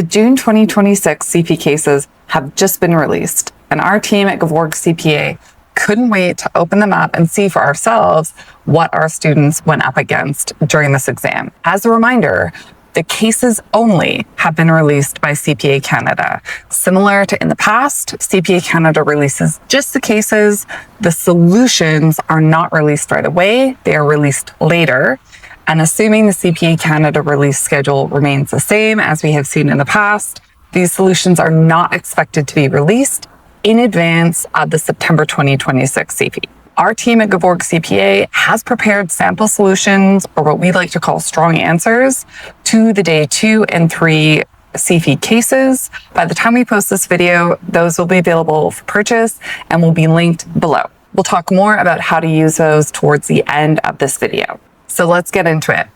The June 2026 CFE cases have just been released, and our team at Gevorg CPA couldn't wait to open them up and see for ourselves what our students went up against during this exam. As a reminder, the cases only have been released by CPA Canada. Similar to in the past, CPA Canada releases just the cases. The solutions are not released right away. They are released later. And assuming the CPA Canada release schedule remains the same as we have seen in the past, these solutions are not expected to be released in advance of the September 2026 CFE. Our team at Gevorg CPA has prepared sample solutions, or what we like to call strong answers, to the day 2 and 3 CFE cases. By the time we post this video, those will be available for purchase and will be linked below. We'll talk more about how to use those towards the end of this video. So let's get into it.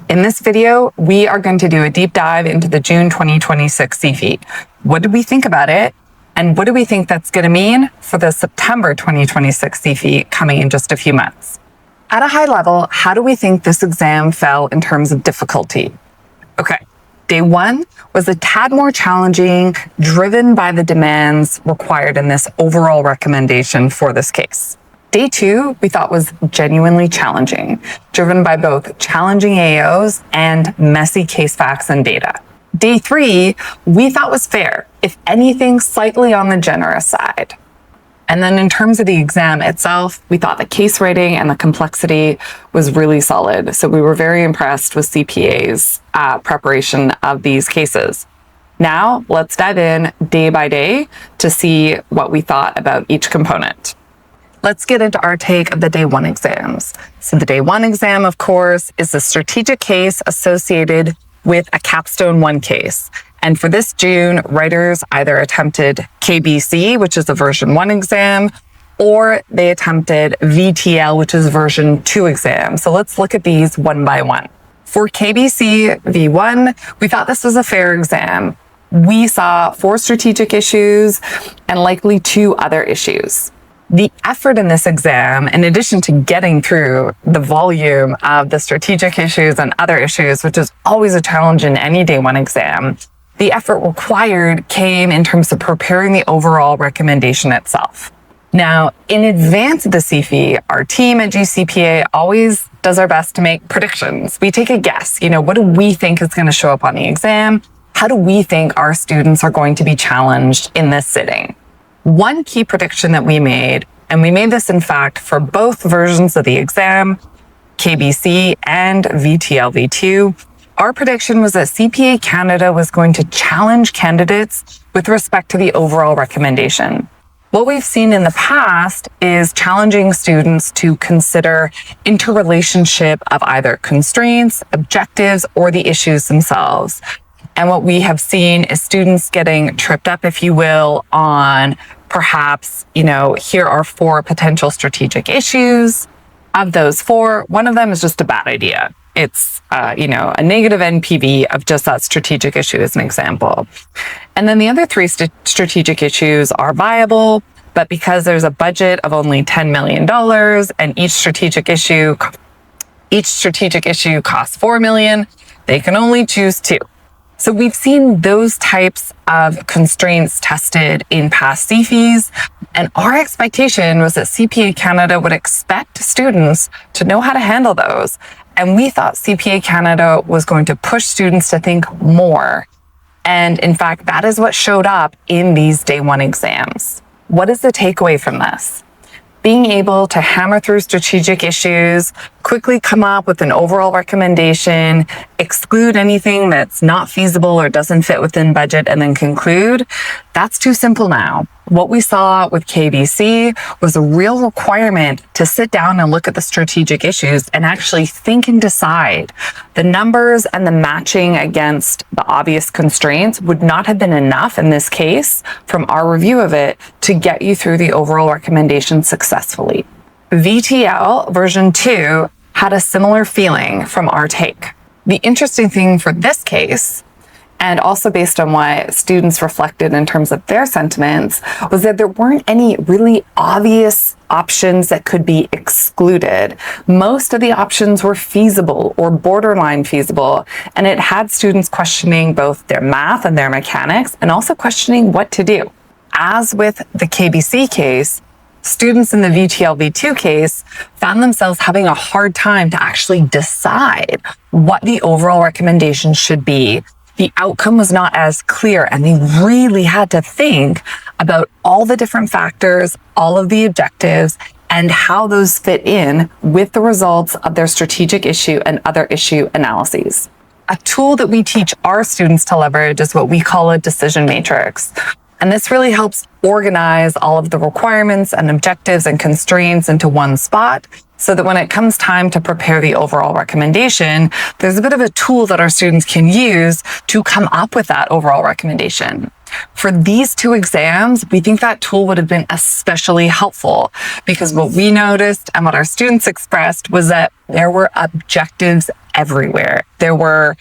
In this video, we are going to do a deep dive into the June 2026 CFE. What did we think about it? And what do we think that's going to mean for the September 2026 CFE coming in just a few months? At a high level, how do we think this exam fell in terms of difficulty? Okay, day 1 was a tad more challenging, driven by the demands required in this overall recommendation for this case. Day 2, we thought was genuinely challenging, driven by both challenging AOs and messy case facts and data. Day 3, we thought was fair, if anything, slightly on the generous side. And then in terms of the exam itself, we thought the case writing and the complexity was really solid. So we were very impressed with CPA's preparation of these cases. Now, let's dive in day by day to see what we thought about each component. Let's get into our take of the day 1 exams. So the day 1 exam, of course, is a strategic case associated with a capstone 1 case. And for this June, writers either attempted KBC, which is a version 1 exam, or they attempted VTL, which is version 2 exam. So let's look at these one by one. For KBC V1, we thought this was a fair exam. We saw 4 strategic issues and likely 2 other issues. The effort in this exam, in addition to getting through the volume of the strategic issues and other issues, which is always a challenge in any day 1 exam, the effort required came in terms of preparing the overall recommendation itself. Now, in advance of the CFE, our team at GCPA always does our best to make predictions. We take a guess. What do we think is going to show up on the exam? How do we think our students are going to be challenged in this sitting? One key prediction that we made, and we made this in fact for both versions of the exam, KBC and VTL V2, our prediction was that CPA Canada was going to challenge candidates with respect to the overall recommendation. What we've seen in the past is challenging students to consider interrelationship of either constraints, objectives, or the issues themselves. And what we have seen is students getting tripped up, if you will, on perhaps, here are 4 potential strategic issues. Of those 4, one of them is just a bad idea. It's, a negative NPV of just that strategic issue as an example. And then the other 3 strategic issues are viable, but because there's a budget of only $10 million and each strategic issue costs $4 million, they can only choose 2. So we've seen those types of constraints tested in past CFEs, and our expectation was that CPA Canada would expect students to know how to handle those. And we thought CPA Canada was going to push students to think more. And in fact, that is what showed up in these day 1 exams. What is the takeaway from this? Being able to hammer through strategic issues, quickly come up with an overall recommendation, exclude anything that's not feasible or doesn't fit within budget, and then conclude, that's too simple now. What we saw with KBC was a real requirement to sit down and look at the strategic issues and actually think and decide. The numbers and the matching against the obvious constraints would not have been enough in this case, from our review of it, to get you through the overall recommendation successfully. VTL version 2 had a similar feeling from our take. The interesting thing for this case, and also based on what students reflected in terms of their sentiments, was that there weren't any really obvious options that could be excluded. Most of the options were feasible or borderline feasible, and it had students questioning both their math and their mechanics, and also questioning what to do. As with the KBC case, students in the VTL V2 case found themselves having a hard time to actually decide what the overall recommendation should be. The outcome was not as clear, and they really had to think about all the different factors, all of the objectives, and how those fit in with the results of their strategic issue and other issue analyses. A tool that we teach our students to leverage is what we call a decision matrix. And this really helps organize all of the requirements and objectives and constraints into one spot, so that when it comes time to prepare the overall recommendation, there's a bit of a tool that our students can use to come up with that overall recommendation. For these two exams, we think that tool would have been especially helpful, because what we noticed and what our students expressed was that there were objectives everywhere. There were,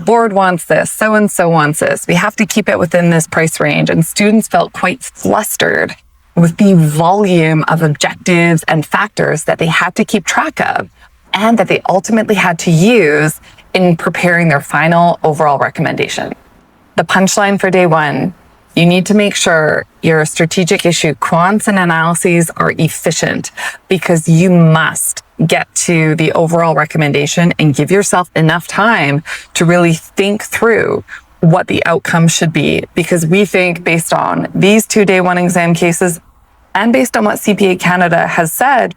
board wants this, so-and-so wants this, we have to keep it within this price range. And students felt quite flustered with the volume of objectives and factors that they had to keep track of, and that they ultimately had to use in preparing their final overall recommendation. The punchline for day one: you need to make sure your strategic issue quants and analyses are efficient, because you must get to the overall recommendation and give yourself enough time to really think through what the outcome should be. Because we think, based on these two day one exam cases and based on what CPA Canada has said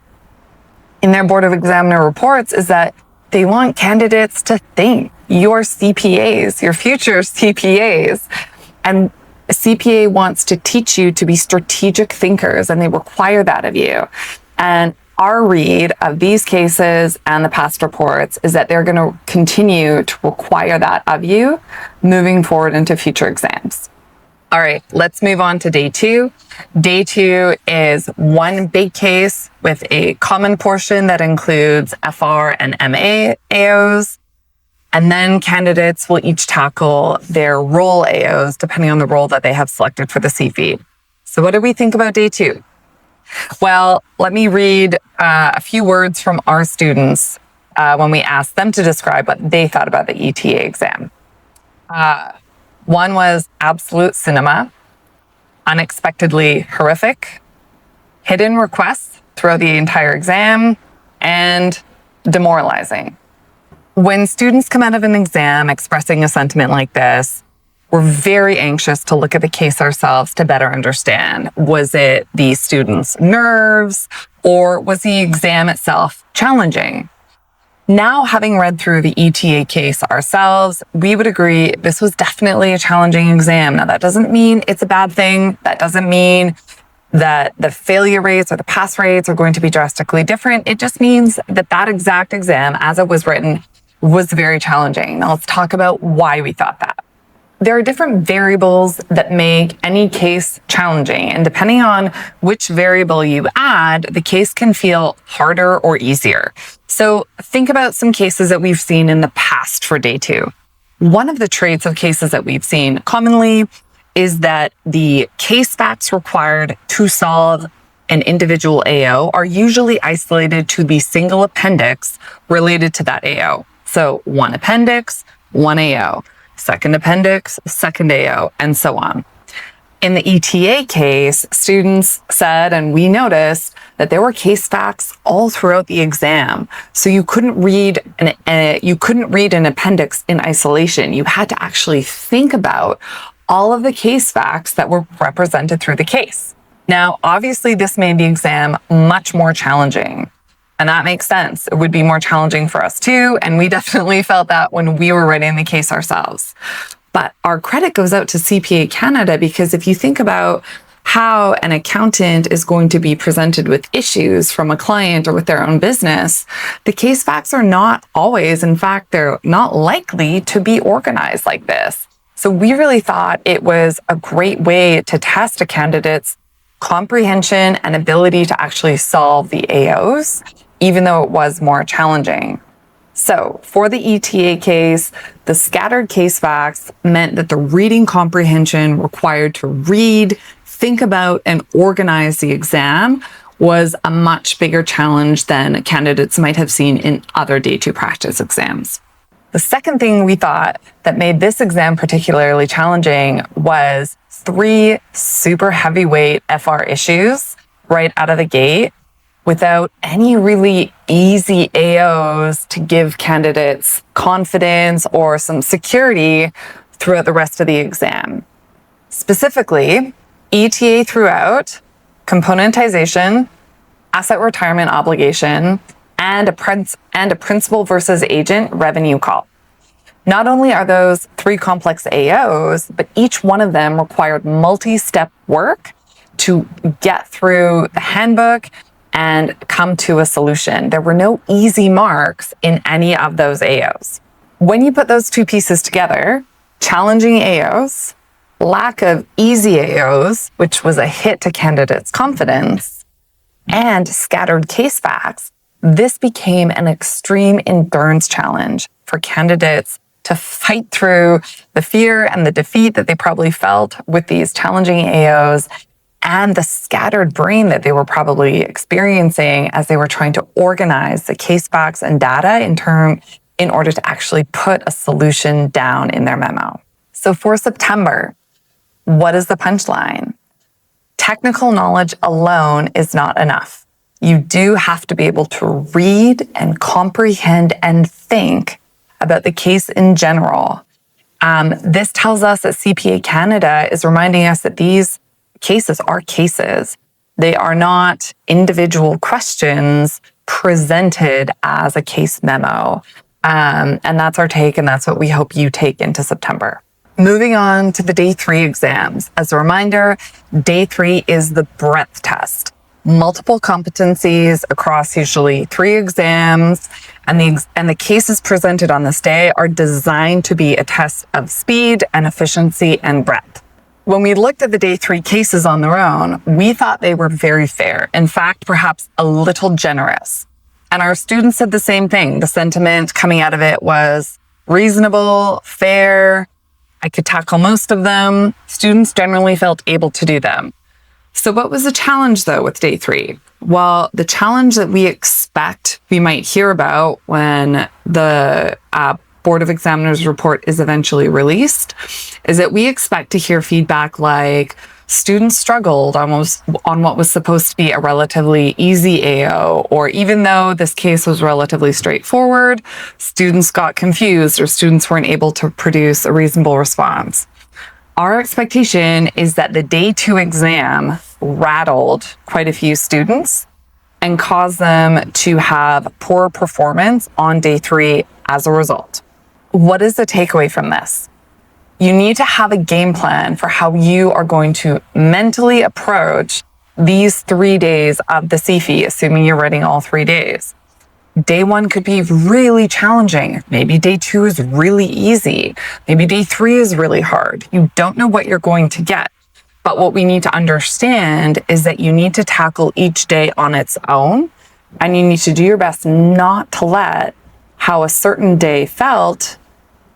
in their Board of Examiner reports, is that they want candidates to think. Your CPAs, your future CPAs. And CPA wants to teach you to be strategic thinkers, and they require that of you. And our read of these cases and the past reports is that they're going to continue to require that of you moving forward into future exams. All right, let's move on to day two. Day two is one big case with a common portion that includes FR and MA AOs. And then candidates will each tackle their role AOs depending on the role that they have selected for the CFE. So what do we think about day two? Well, let me read a few words from our students when we asked them to describe what they thought about the ETA exam. One was absolute cinema, unexpectedly horrific, hidden requests throughout the entire exam, and demoralizing. When students come out of an exam expressing a sentiment like this, we're very anxious to look at the case ourselves to better understand. Was it the students' nerves, or was the exam itself challenging? Now, having read through the ETA case ourselves, we would agree this was definitely a challenging exam. Now, that doesn't mean it's a bad thing. That doesn't mean that the failure rates or the pass rates are going to be drastically different. It just means that that exact exam, as it was written, was very challenging. Now, let's talk about why we thought that. There are different variables that make any case challenging, and depending on which variable you add, the case can feel harder or easier. So think about some cases that we've seen in the past for day two. One of the traits of cases that we've seen commonly is that the case facts required to solve an individual AO are usually isolated to the single appendix related to that AO. So one appendix, one AO. Second appendix, second AO, and so on. In the ETA case, students said, and we noticed, that there were case facts all throughout the exam. So you couldn't read an appendix in isolation. You had to actually think about all of the case facts that were represented through the case. Now, obviously, this made the exam much more challenging. And that makes sense. It would be more challenging for us too. And we definitely felt that when we were writing the case ourselves. But our credit goes out to CPA Canada, because if you think about how an accountant is going to be presented with issues from a client or with their own business, the case facts are not always, in fact, they're not likely to be organized like this. So we really thought it was a great way to test a candidate's comprehension and ability to actually solve the AOs, even though it was more challenging. So for the ETA case, the scattered case facts meant that the reading comprehension required to read, think about, and organize the exam was a much bigger challenge than candidates might have seen in other Day 2 practice exams. The second thing we thought that made this exam particularly challenging was 3 super heavyweight FR issues right out of the gate without any really easy AOs to give candidates confidence or some security throughout the rest of the exam. Specifically, ETA throughout, componentization, asset retirement obligation, and a principal versus agent revenue call. Not only are those 3 complex AOs, but each one of them required multi-step work to get through the handbook and come to a solution. There were no easy marks in any of those AOs. When you put those 2 pieces together, challenging AOs, lack of easy AOs, which was a hit to candidates' confidence, and scattered case facts, this became an extreme endurance challenge for candidates to fight through the fear and the defeat that they probably felt with these challenging AOs and the scattered brain that they were probably experiencing as they were trying to organize the case facts and data in order to actually put a solution down in their memo. So for September, what is the punchline? Technical knowledge alone is not enough. You do have to be able to read and comprehend and think about the case in general. This tells us that CPA Canada is reminding us that these cases are cases. They are not individual questions presented as a case memo. And that's our take, and that's what we hope you take into September. Moving on to the Day 3 exams. As a reminder, Day 3 is the breadth test. Multiple competencies across usually 3 exams, and the cases presented on this day are designed to be a test of speed and efficiency and breadth. When we looked at the Day 3 cases on their own, we thought they were very fair. In fact, perhaps a little generous. And our students said the same thing. The sentiment coming out of it was reasonable, fair. I could tackle most of them. Students generally felt able to do them. So what was the challenge though with Day 3? Well, the challenge that we expect we might hear about when the Board of Examiners report is eventually released is that we expect to hear feedback like students struggled on what was supposed to be a relatively easy AO, or even though this case was relatively straightforward, students got confused or students weren't able to produce a reasonable response. Our expectation is that the Day 2 exam rattled quite a few students and caused them to have poor performance on Day 3 as a result. What is the takeaway from this? You need to have a game plan for how you are going to mentally approach these 3 days of the CFE, assuming you're writing all 3 days. Day 1 could be really challenging. Maybe Day 2 is really easy. Maybe Day 3 is really hard. You don't know what you're going to get. But what we need to understand is that you need to tackle each day on its own, and you need to do your best not to let how a certain day felt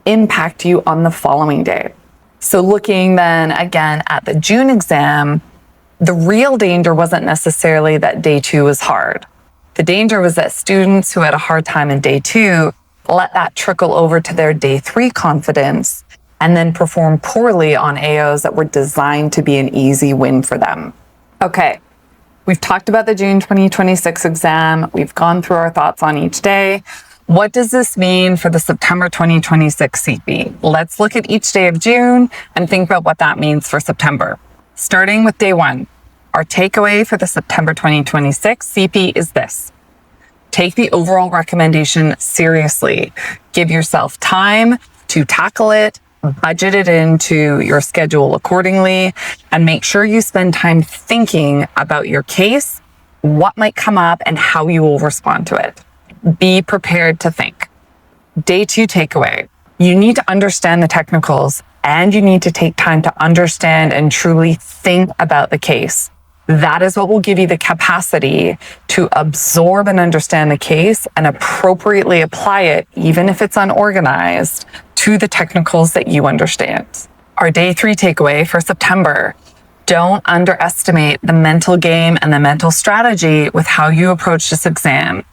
impact you on the following day. So looking then again at the June exam, the real danger wasn't necessarily that Day 2 was hard. The danger was that students who had a hard time in Day 2 let that trickle over to their Day 3 confidence and then perform poorly on AOs that were designed to be an easy win for them. Okay, we've talked about the June 2026 exam. We've gone through our thoughts on each day. What does this mean for the September 2026 CFE? Let's look at each day of June and think about what that means for September. Starting with Day 1, our takeaway for the September 2026 CFE is this. Take the overall recommendation seriously. Give yourself time to tackle it, budget it into your schedule accordingly, and make sure you spend time thinking about your case, what might come up, and how you will respond to it. Be prepared to think. Day 2 takeaway. You need to understand the technicals, and you need to take time to understand and truly think about the case. That is what will give you the capacity to absorb and understand the case and appropriately apply it, even if it's unorganized, to the technicals that you understand. Our day 3 takeaway for September: don't underestimate the mental game and the mental strategy with how you approach this exam.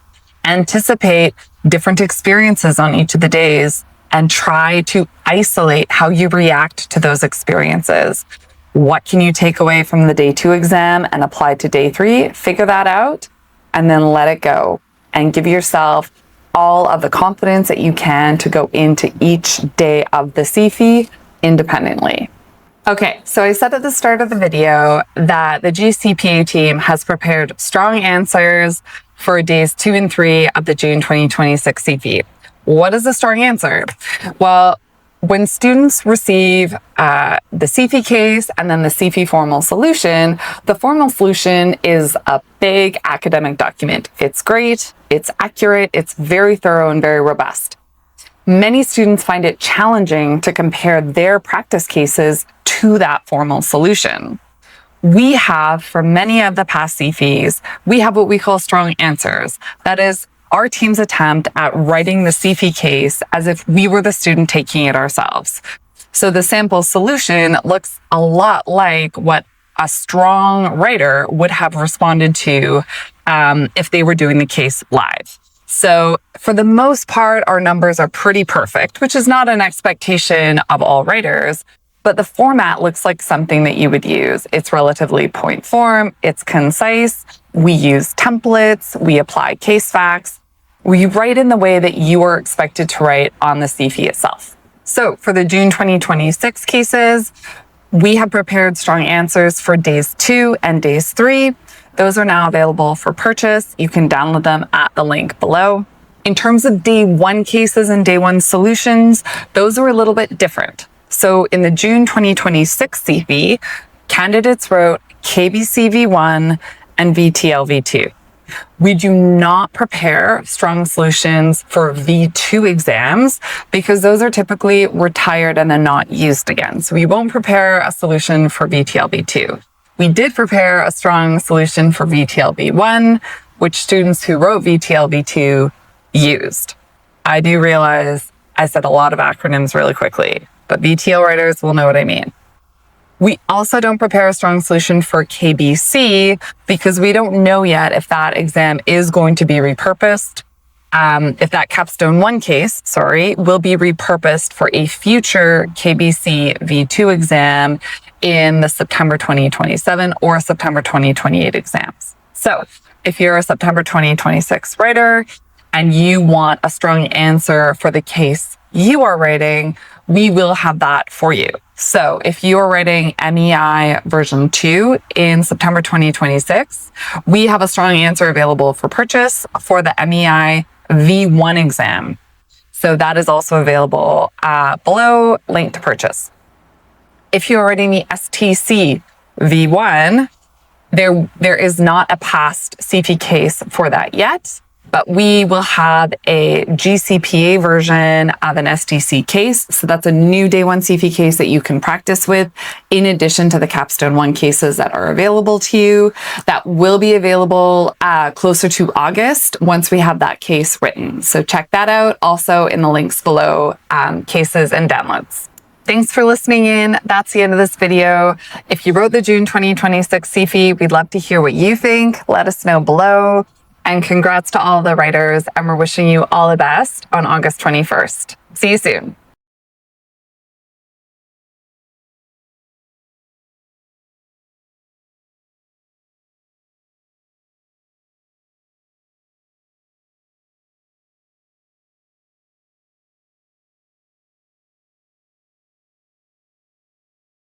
Anticipate different experiences on each of the days and try to isolate how you react to those experiences. What can you take away from the day 2 exam and apply to day 3? Figure that out and then let it go and give yourself all of the confidence that you can to go into each day of the CFE independently. Okay, so I said at the start of the video that the GCPA team has prepared strong answers for days 2 and 3 of the June 2026 CFE. What is a strong answer? Well, when students receive the CFE case and then the CFE formal solution, the formal solution is a big academic document. It's great, it's accurate, it's very thorough and very robust. Many students find it challenging to compare their practice cases to that formal solution. We have, for many of the past CFEs, we have what we call strong answers. That is our team's attempt at writing the CFE case as if we were the student taking it ourselves. So the sample solution looks a lot like what a strong writer would have responded to if they were doing the case live. So for the most part, our numbers are pretty perfect, which is not an expectation of all writers, but the format looks like something that you would use. It's relatively point form, it's concise, we use templates, we apply case facts, we write in the way that you are expected to write on the CFE itself. So for the June 2026 cases, we have prepared strong answers for days 2 and days 3. Those are now available for purchase. You can download them at the link below. In terms of day 1 cases and day 1 solutions, those are a little bit different. So in the June 2026 CFE, candidates wrote KBC V1 and VTL V2. We do not prepare strong solutions for V2 exams because those are typically retired and then not used again. So we won't prepare a solution for VTL V2. We did prepare a strong solution for VTL V1, which students who wrote VTL V2 used. I do realize I said a lot of acronyms really quickly, but VTL writers will know what I mean. We also don't prepare a strong solution for KBC because we don't know yet if that exam is going to be repurposed. If that capstone 1 case, will be repurposed for a future KBC V2 exam in the September 2027 or September 2028 exams. So if you're a September 2026 writer and you want a strong answer for the case you are writing, we will have that for you. So if you are writing MEI version 2 in September 2026, we have a strong answer available for purchase for the MEI V1 exam. So that is also available below, link to purchase. If you're writing the STC V1, there is not a past CFE case for that yet, but we will have a GCPA version of an STC case. So that's a new day 1 CFE case that you can practice with, in addition to the capstone 1 cases that are available to you. That will be available closer to August once we have that case written. So check that out also in the links below, cases and downloads. Thanks for listening in. That's the end of this video. If you wrote the June 2026 CFE, we'd love to hear what you think. Let us know below. And congrats to all the writers, and we're wishing you all the best on August 21st. See you soon.